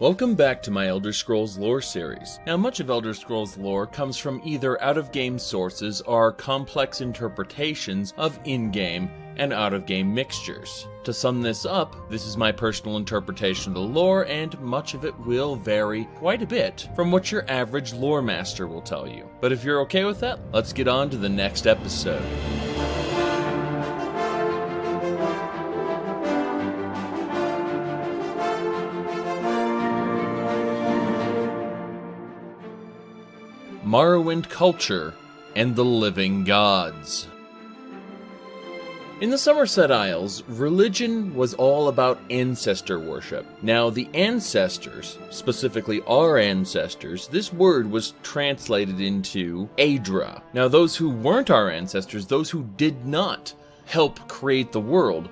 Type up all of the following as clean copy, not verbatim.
Welcome back to my Elder Scrolls lore series. Now, much of Elder Scrolls lore comes from either out-of-game sources or complex interpretations of in-game and out-of-game mixtures. To sum this up, this is my personal interpretation of the lore, and much of it will vary quite a bit from what your average lore master will tell you. But if you're okay with that, let's get on to the next episode. Morrowind culture and the living gods. In the Somerset Isles, religion was all about ancestor worship. Now, the ancestors, specifically our ancestors, this word was translated into Aedra. Now, those who weren't our ancestors, those who did not help create the world,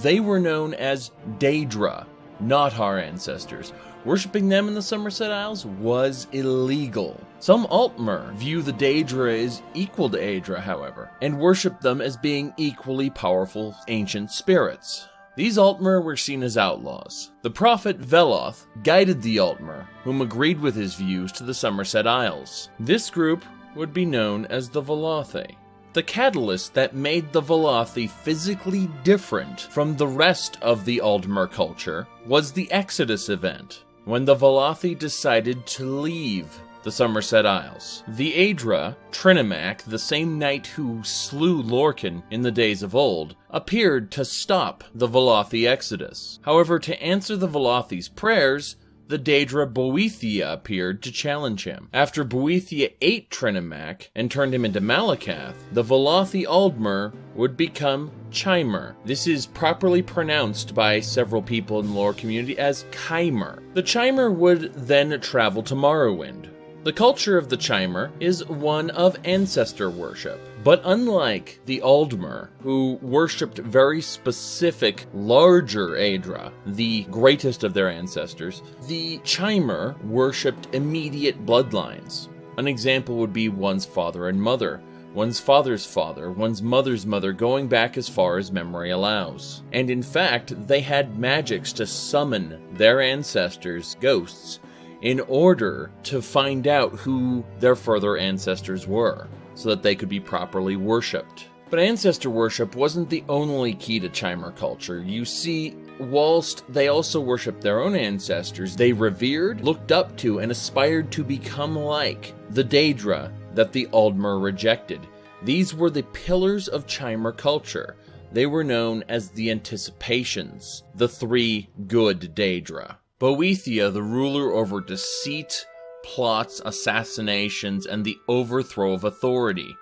they were known as Daedra, not our ancestors. Worshipping them in the Somerset Isles was illegal. Some Altmer view the Daedra as equal to Aedra, however, and worship them as being equally powerful ancient spirits. These Altmer were seen as outlaws. The prophet Velothi guided the Altmer, whom agreed with his views, to the Somerset Isles. This group would be known as the Velothi. The catalyst that made the Velothi physically different from the rest of the Altmer culture was the Exodus event, when the Velothi decided to leave the Somerset Isles. The Aedra, Trinimac, the same knight who slew Lorcan in the days of old, appeared to stop the Velothi exodus. However, to answer the Velothi's prayers, the Daedra Boethiah appeared to challenge him. After Boethiah ate Trinimac and turned him into Malakath, the Velothi Aldmer would become Chimer. This is properly pronounced by several people in the lore community as Chimer. The Chimer would then travel to Morrowind. The culture of the Chimer is one of ancestor worship. But unlike the Aldmer, who worshipped very specific, larger Aedra, the greatest of their ancestors, the Chimer worshipped immediate bloodlines. An example would be one's father and mother, one's father's father, one's mother's mother, going back as far as memory allows. And in fact, they had magics to summon their ancestors' ghosts in order to find out who their further ancestors were, so that they could be properly worshipped. But ancestor worship wasn't the only key to Chimer culture. You see, whilst they also worshipped their own ancestors, they revered, looked up to, and aspired to become like the Daedra that the Aldmer rejected. These were the pillars of Chimer culture. They were known as the Anticipations, the three good Daedra. Boethiah, the ruler over deceit, plots, assassinations, and the overthrow of authority.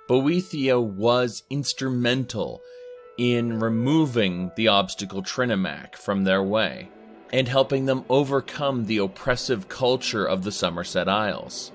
Boethiah was instrumental in removing the obstacle Trinimac from their way, and helping them overcome the oppressive culture of the Somerset Isles.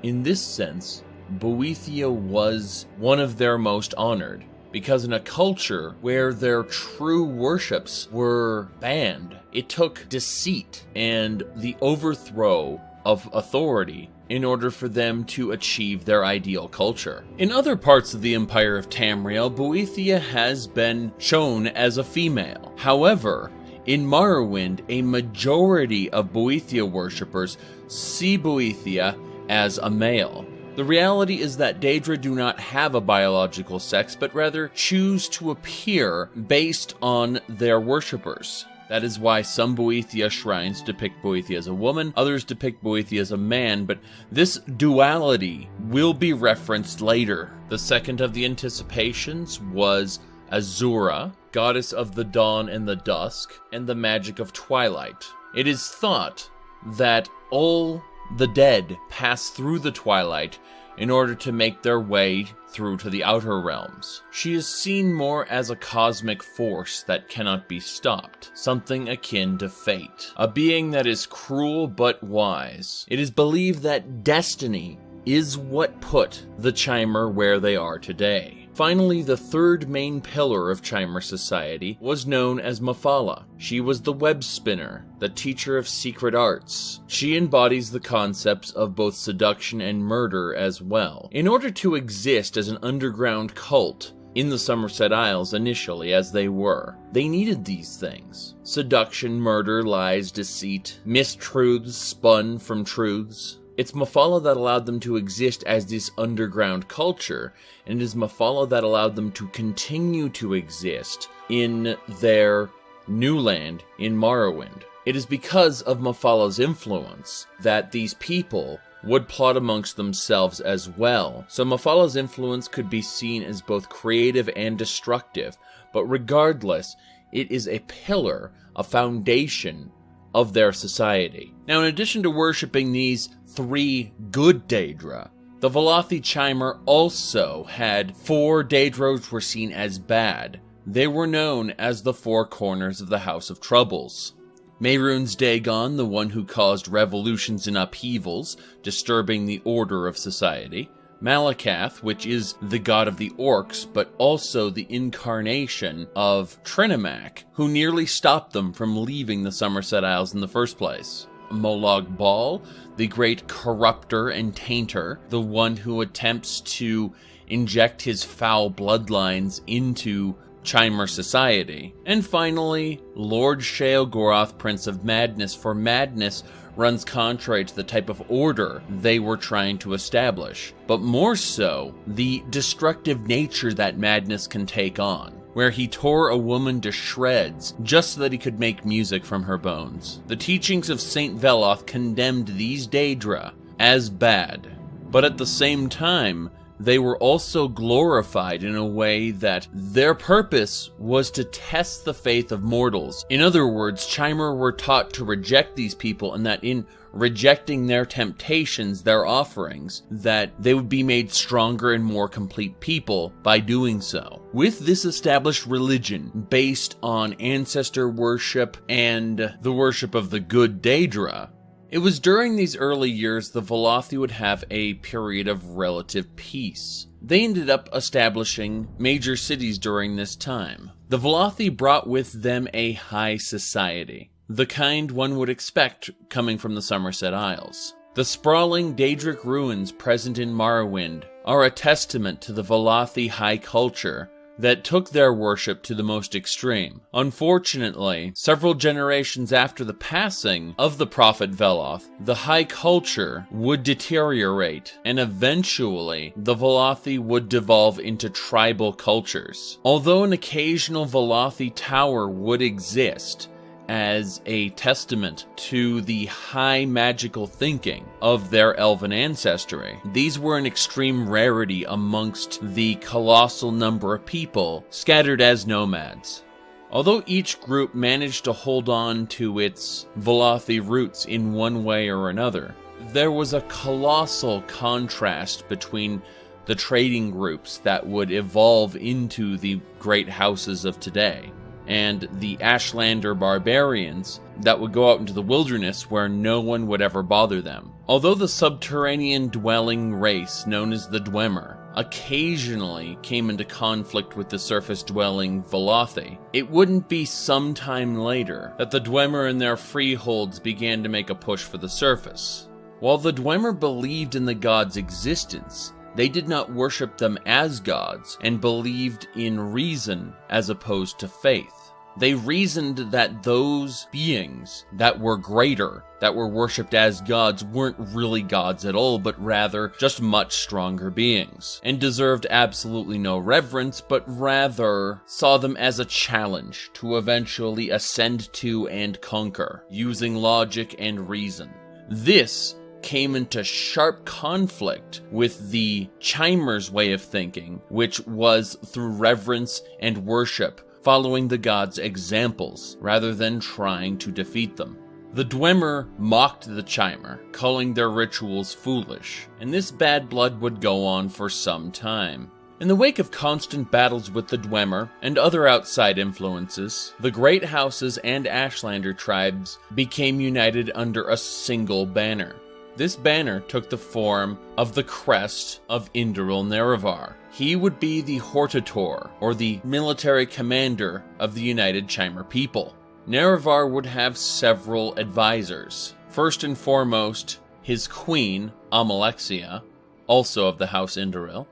In this sense, Boethiah was one of their most honored, because in a culture where their true worships were banned, it took deceit and the overthrow of authority in order for them to achieve their ideal culture. In other parts of the Empire of Tamriel, Boethiah has been shown as a female. However, in Morrowind, a majority of Boethiah worshippers see Boethiah as a male. The reality is that Daedra do not have a biological sex, but rather choose to appear based on their worshippers. That is why some Boethiah shrines depict Boethiah as a woman, others depict Boethiah as a man, but this duality will be referenced later. The second of the Anticipations was Azura, goddess of the dawn and the dusk, and the magic of twilight. It is thought that all the dead pass through the twilight in order to make their way through to the outer realms. She is seen more as a cosmic force that cannot be stopped, something akin to fate, a being that is cruel but wise. It is believed that destiny is what put the Chimer where they are today. Finally, the third main pillar of Chimer society was known as Mephala. She was the web spinner, the teacher of secret arts. She embodies the concepts of both seduction and murder as well. In order to exist as an underground cult, in the Somerset Isles initially, as they were. They needed these things. Seduction, murder, lies, deceit, mistruths spun from truths. It's Mephala that allowed them to exist as this underground culture, and it is Mephala that allowed them to continue to exist in their new land in Morrowind. It is because of Mephala's influence that these people would plot amongst themselves as well. So Mephala's influence could be seen as both creative and destructive, but regardless, it is a pillar, a foundation of their society. Now, in addition to worshipping these 3 good Daedra, the Velothi Chimer also had 4 Daedra which were seen as bad. They were known as the 4 corners of the House of Troubles. Mehrunes Dagon, the one who caused revolutions and upheavals, disturbing the order of society. Malakath, which is the god of the orcs, but also the incarnation of Trinimac, who nearly stopped them from leaving the Somerset Isles in the first place. Molag Bal, the great corrupter and tainter, the one who attempts to inject his foul bloodlines into Chimer society. And finally, Lord Sheogorath, Prince of Madness, for madness runs contrary to the type of order they were trying to establish, but more so, the destructive nature that madness can take on, where he tore a woman to shreds just so that he could make music from her bones. The teachings of Saint Veloth condemned these Daedra as bad, but at the same time, they were also glorified in a way that their purpose was to test the faith of mortals. In other words, Chimer were taught to reject these people, and that in rejecting their temptations, their offerings, that they would be made stronger and more complete people by doing so. With this established religion based on ancestor worship and the worship of the good Daedra, it was during these early years the Velothi would have a period of relative peace. They ended up establishing major cities during this time. The Velothi brought with them a high society, the kind one would expect coming from the Somerset Isles. The sprawling Daedric ruins present in Morrowind are a testament to the Velothi high culture that took their worship to the most extreme. Unfortunately, several generations after the passing of the prophet Veloth, the high culture would deteriorate, and eventually the Velothi would devolve into tribal cultures. Although an occasional Velothi tower would exist as a testament to the high magical thinking of their elven ancestry, these were an extreme rarity amongst the colossal number of people scattered as nomads. Although each group managed to hold on to its Velothi roots in one way or another, there was a colossal contrast between the trading groups that would evolve into the great houses of today, and the Ashlander barbarians that would go out into the wilderness where no one would ever bother them. Although the subterranean dwelling race known as the Dwemer occasionally came into conflict with the surface-dwelling Velothi, it wouldn't be some time later that the Dwemer and their freeholds began to make a push for the surface. While the Dwemer believed in the gods' existence, they did not worship them as gods and believed in reason as opposed to faith. They reasoned that those beings that were greater, that were worshipped as gods, weren't really gods at all, but rather just much stronger beings, and deserved absolutely no reverence, but rather saw them as a challenge to eventually ascend to and conquer, using logic and reason. This came into sharp conflict with the Chimer's way of thinking, which was through reverence and worship, following the gods' examples, rather than trying to defeat them. The Dwemer mocked the Chimer, calling their rituals foolish, and this bad blood would go on for some time. In the wake of constant battles with the Dwemer and other outside influences, the great houses and Ashlander tribes became united under a single banner. This banner took the form of the crest of Indoril Nerevar. He would be the Hortator, or the military commander of the United Chimer people. Nerevar would have several advisors. First and foremost, his queen, Alexia, also of the House Indoril,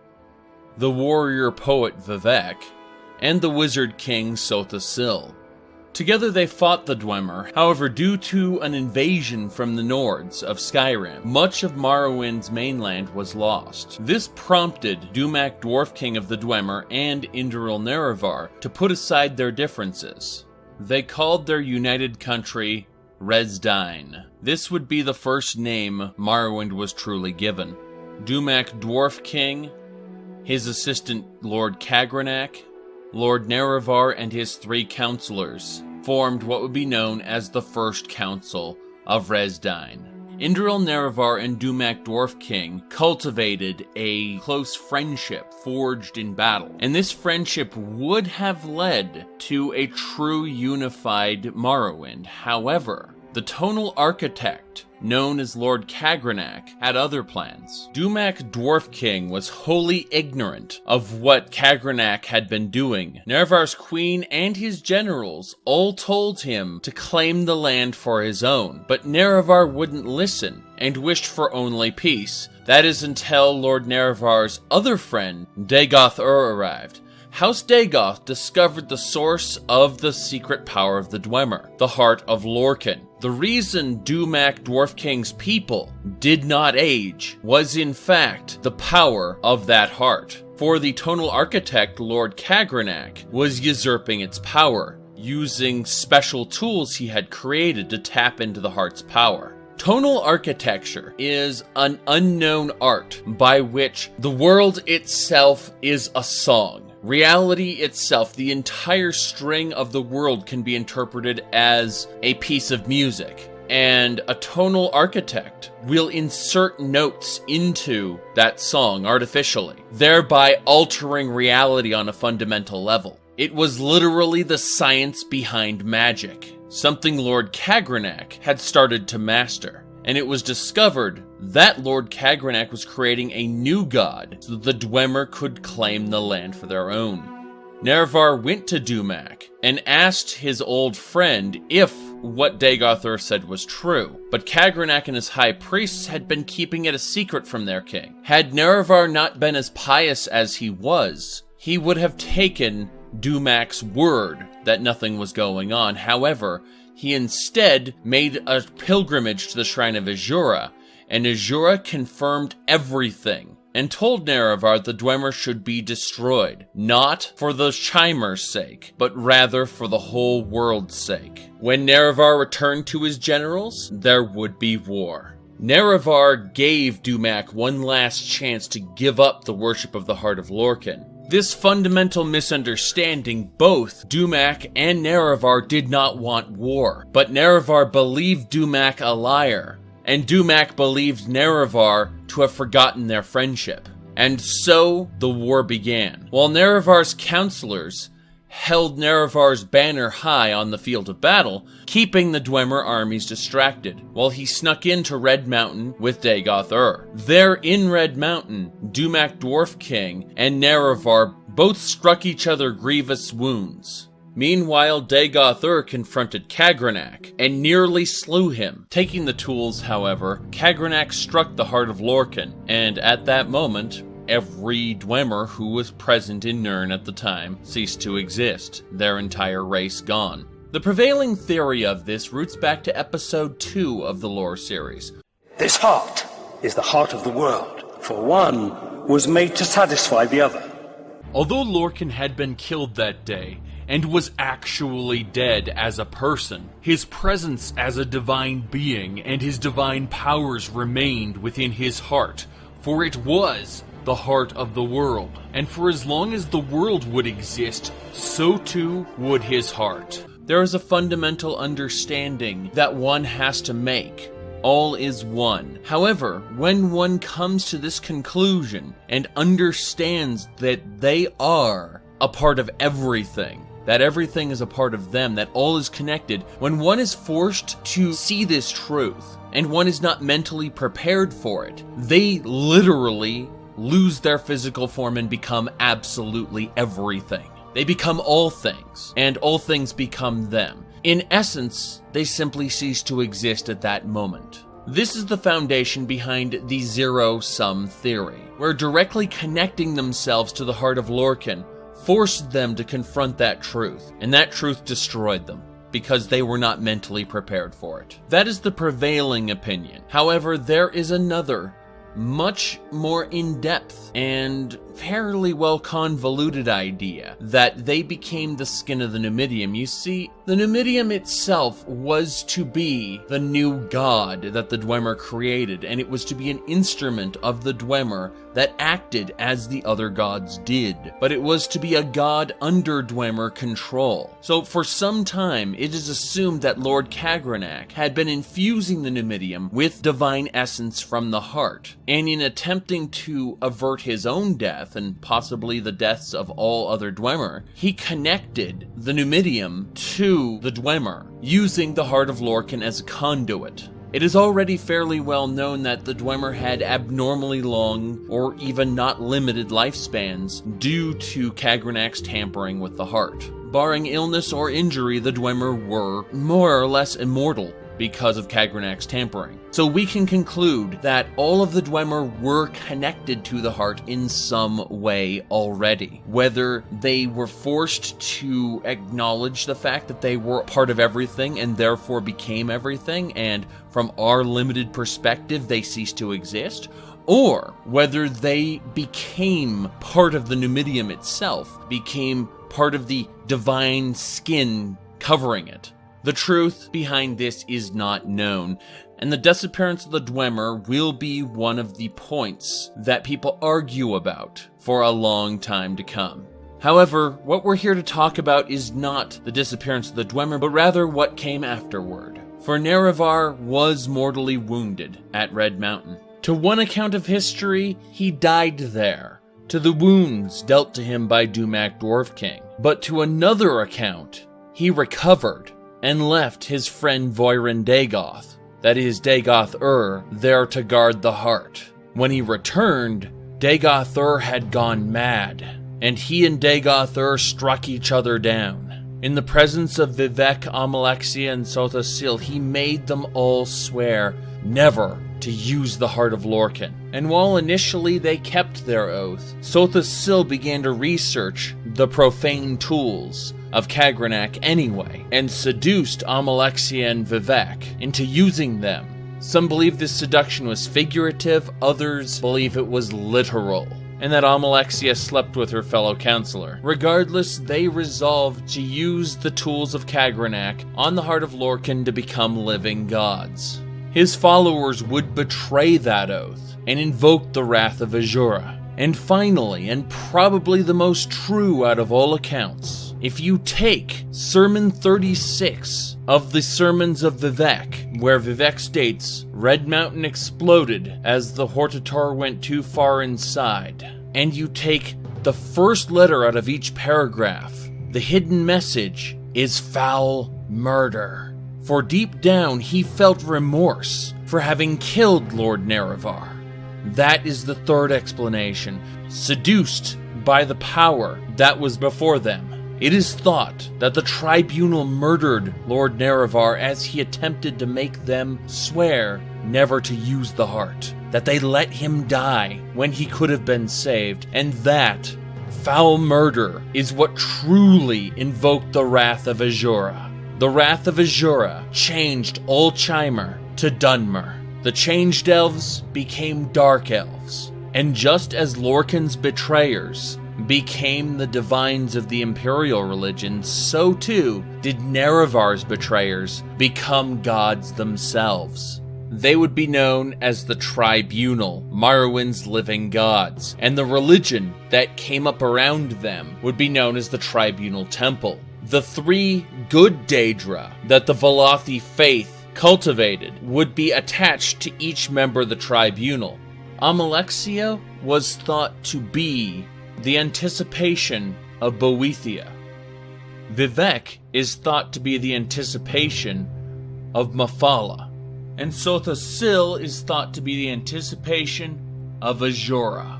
the warrior poet Vivek, and the wizard king Sotha-Sil. Together they fought the Dwemer. However, due to an invasion from the Nords of Skyrim, much of Morrowind's mainland was lost. This prompted Dumak, Dwarf King of the Dwemer, and Indral Nerevar to put aside their differences. They called their united country Resdayn. This would be the first name Morrowind was truly given. Dumak, Dwarf King, his assistant Lord Kagrenac, Lord Nerevar, and his 3 counselors formed what would be known as the First Council of Resdayn. Indral Nerevar and Dumak Dwarf King cultivated a close friendship forged in battle, and this friendship would have led to a true unified Morrowind. However, the tonal architect, known as Lord Kagrenac, had other plans. Dumak Dwarf King was wholly ignorant of what Kagrenac had been doing. Nerevar's queen and his generals all told him to claim the land for his own, but Nerevar wouldn't listen and wished for only peace. That is until Lord Nerevar's other friend, Dagoth arrived. House Dagoth discovered the source of the secret power of the Dwemer, the heart of Lorkhan. The reason Dumak Dwarf King's people did not age was in fact the power of that heart. For the tonal architect Lord Kagrenac was usurping its power, using special tools he had created to tap into the heart's power. Tonal architecture is an unknown art by which the world itself is a song. Reality itself, the entire string of the world, can be interpreted as a piece of music, and a tonal architect will insert notes into that song artificially, thereby altering reality on a fundamental level. It was literally the science behind magic, something Lord Kagrenac had started to master. And it was discovered that Lord Kagrenac was creating a new god so that the Dwemer could claim the land for their own. Nerevar went to Dumak and asked his old friend if what Dagoth said was true, but Kagrenac and his high priests had been keeping it a secret from their king. Had Nerevar not been as pious as he was, he would have taken Dumak's word that nothing was going on. However, he instead made a pilgrimage to the shrine of Azura, and Azura confirmed everything and told Nerevar the Dwemer should be destroyed, not for the Chimer's sake, but rather for the whole world's sake. When Nerevar returned to his generals, there would be war. Nerevar gave Dumak one last chance to give up the worship of the Heart of Lorkhan. This fundamental misunderstanding, both Dumak and Nerevar did not want war, but Nerevar believed Dumak a liar, and Dumak believed Nerevar to have forgotten their friendship. And so the war began. While Nerevar's counselors held Nerevar's banner high on the field of battle, keeping the Dwemer armies distracted, while he snuck into Red Mountain with Dagoth. There in Red Mountain, Dumak Dwarf King and Nerevar both struck each other grievous wounds. Meanwhile, Dagoth confronted Kagrenac and nearly slew him. Taking the tools, however, Kagrenac struck the heart of Lorkhan, and at that moment, every Dwemer who was present in Nirn at the time ceased to exist, their entire race gone. The prevailing theory of this roots back to episode 2 of the lore series. This heart is the heart of the world, for one was made to satisfy the other. Although Lorkhan had been killed that day, and was actually dead as a person, his presence as a divine being and his divine powers remained within his heart, for it was the heart of the world, and for as long as the world would exist, so too would his heart. There is a fundamental understanding that one has to make. All is one. However, when one comes to this conclusion and understands that they are a part of everything, that everything is a part of them, that all is connected, when one is forced to see this truth, and one is not mentally prepared for it, they literally lose their physical form and become absolutely everything. They become all things, and all things become them. In essence, they simply cease to exist at that moment. This is the foundation behind the zero-sum theory, where directly connecting themselves to the heart of Lorkhan forced them to confront that truth, and that truth destroyed them, because they were not mentally prepared for it. That is the prevailing opinion. However, there is another, much more in-depth and fairly well convoluted idea that they became the skin of the Numidium. You see, the Numidium itself was to be the new god that the Dwemer created, and it was to be an instrument of the Dwemer that acted as the other gods did. But it was to be a god under Dwemer control. So for some time, it is assumed that Lord Kagrenac had been infusing the Numidium with divine essence from the heart, and in attempting to avert his own death, and possibly the deaths of all other Dwemer, he connected the Numidium to the Dwemer, using the heart of Lorkhan as a conduit. It is already fairly well known that the Dwemer had abnormally long, or even not limited lifespans, due to Kagrenac's tampering with the heart. Barring illness or injury, the Dwemer were more or less immortal because of Kagrenac's tampering. So we can conclude that all of the Dwemer were connected to the heart in some way already. Whether they were forced to acknowledge the fact that they were part of everything and therefore became everything, and from our limited perspective they ceased to exist, or whether they became part of the Numidium itself, became part of the divine skin covering it. The truth behind this is not known, and the disappearance of the Dwemer will be one of the points that people argue about for a long time to come. However, what we're here to talk about is not the disappearance of the Dwemer, but rather what came afterward. For Nerevar was mortally wounded at Red Mountain. To one account of history, he died there, to the wounds dealt to him by Dumak Dwarf King. But to another account, he recovered and left his friend Voirin Dagoth, that is Dagoth there to guard the heart. When he returned, Dagoth had gone mad, and he and Dagoth struck each other down. In the presence of Vivek, Amalexia, and Sotha Sil, he made them all swear never to use the heart of Lorkhan. And while initially they kept their oath, Sotha Sil began to research the profane tools of Kagrenac anyway, and seduced Amalexia and Vivek into using them. Some believe this seduction was figurative, others believe it was literal, and that Amalexia slept with her fellow counselor. Regardless, they resolved to use the tools of Kagrenac on the heart of Lorkhan to become living gods. His followers would betray that oath and invoke the wrath of Azura. And finally, and probably the most true out of all accounts, if you take Sermon 36 of the Sermons of Vivek, where Vivek states, Red Mountain exploded as the Hortator went too far inside, and you take the first letter out of each paragraph, the hidden message is foul murder. For deep down, he felt remorse for having killed Lord Nerevar. That is the third explanation. Seduced by the power that was before them, it is thought that the Tribunal murdered Lord Nerevar as he attempted to make them swear never to use the heart, that they let him die when he could have been saved, and that foul murder is what truly invoked the wrath of Azura. The wrath of Azura changed all Chimer to Dunmer. The changed elves became dark elves, and just as Lorkhan's betrayers became the divines of the imperial religion, so too did Nerevar's betrayers become gods themselves. They would be known as the Tribunal, Morrowind's living gods, and the religion that came up around them would be known as the Tribunal Temple. The three good Daedra that the Velothi faith cultivated would be attached to each member of the Tribunal. Amalexia was thought to be the anticipation of Boethiah. Vivek is thought to be the anticipation of Mafala. And Sotha Sil is thought to be the anticipation of Azura.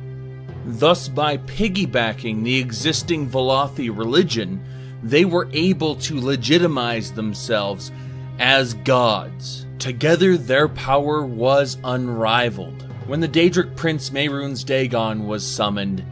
Thus, by piggybacking the existing Velothi religion, they were able to legitimize themselves as gods, Together, their power was unrivaled. When the Daedric prince Mehrunes Dagon was summoned,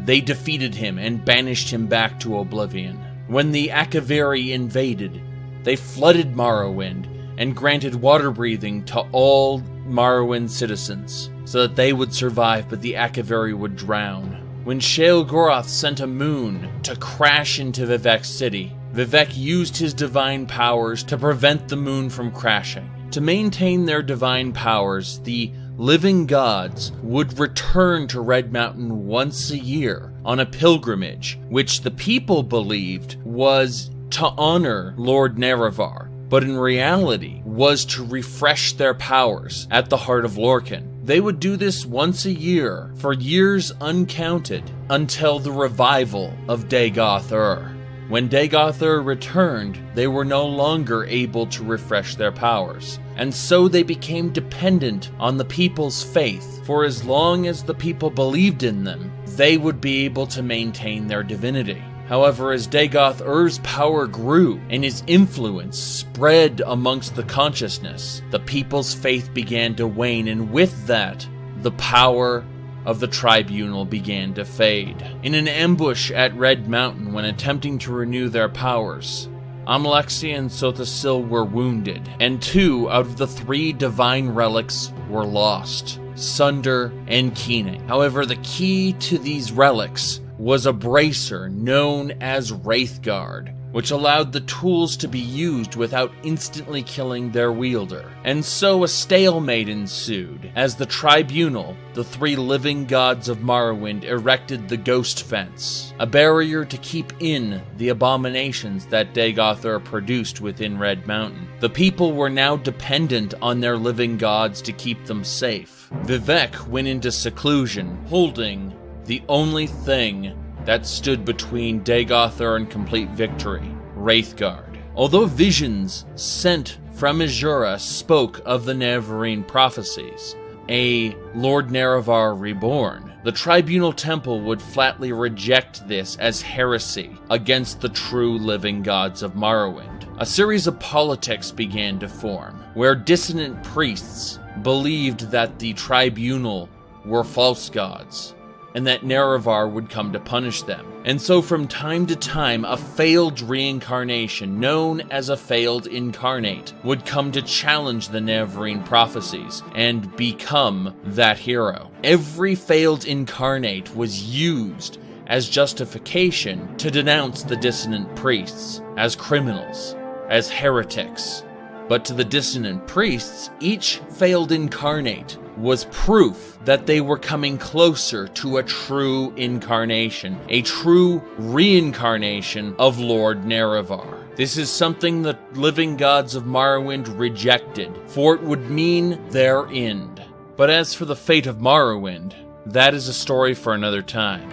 they defeated him and banished him back to oblivion. When the Akaviri invaded, they flooded Morrowind and granted water breathing to all Morrowind citizens, so that they would survive but the Akaviri would drown. When Sheol-Goroth sent a moon to crash into Vivec's city, Vivec used his divine powers to prevent the moon from crashing. To maintain their divine powers, the living gods would return to Red Mountain once a year on a pilgrimage, which the people believed was to honor Lord Nerevar, but in reality was to refresh their powers at the heart of Lorkhan. They would do this once a year for years uncounted until the revival of Dagoth. When Dagoth returned, they were no longer able to refresh their powers, and so they became dependent on the people's faith. For as long as the people believed in them, they would be able to maintain their divinity. However, as Dagoth power grew and his influence spread amongst the consciousness, the people's faith began to wane, and with that, the power of the Tribunal began to fade. In an ambush at Red Mountain when attempting to renew their powers, Alexey and Sothasil were wounded, and 2 out of the 3 divine relics were lost, Sunder and Keening. However, the key to these relics was a bracer known as Wraithguard, which allowed the tools to be used without instantly killing their wielder. And so a stalemate ensued, as the Tribunal, the 3 living gods of Morrowind, erected the Ghost Fence, a barrier to keep in the abominations that Dagoth produced within Red Mountain. The people were now dependent on their living gods to keep them safe. Vivec went into seclusion, holding the only thing that stood between Dagoth and complete victory, Wraithguard. Although visions sent from Azura spoke of the Nerevarine prophecies, a Lord Nerevar reborn, the Tribunal Temple would flatly reject this as heresy against the true living gods of Morrowind. A series of politics began to form, where dissonant priests believed that the Tribunal were false gods, and that Nerevar would come to punish them. And so from time to time, a failed reincarnation, known as a failed incarnate, would come to challenge the Nerevarine prophecies and become that hero. Every failed incarnate was used as justification to denounce the dissonant priests as criminals, as heretics. But to the dissonant priests, each failed incarnate was proof that they were coming closer to a true incarnation, a true reincarnation of Lord Nerevar. This is something the living gods of Morrowind rejected, for it would mean their end. But as for the fate of Morrowind, that is a story for another time.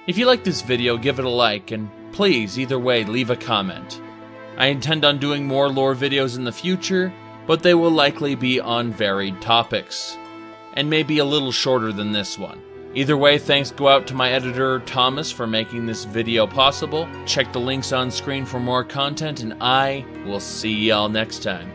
If you like this video, give it a like, and please, either way, leave a comment. I intend on doing more lore videos in the future, but they will likely be on varied topics, and maybe a little shorter than this one. Either way, thanks go out to my editor, Thomas, for making this video possible. Check the links on screen for more content, and I will see y'all next time.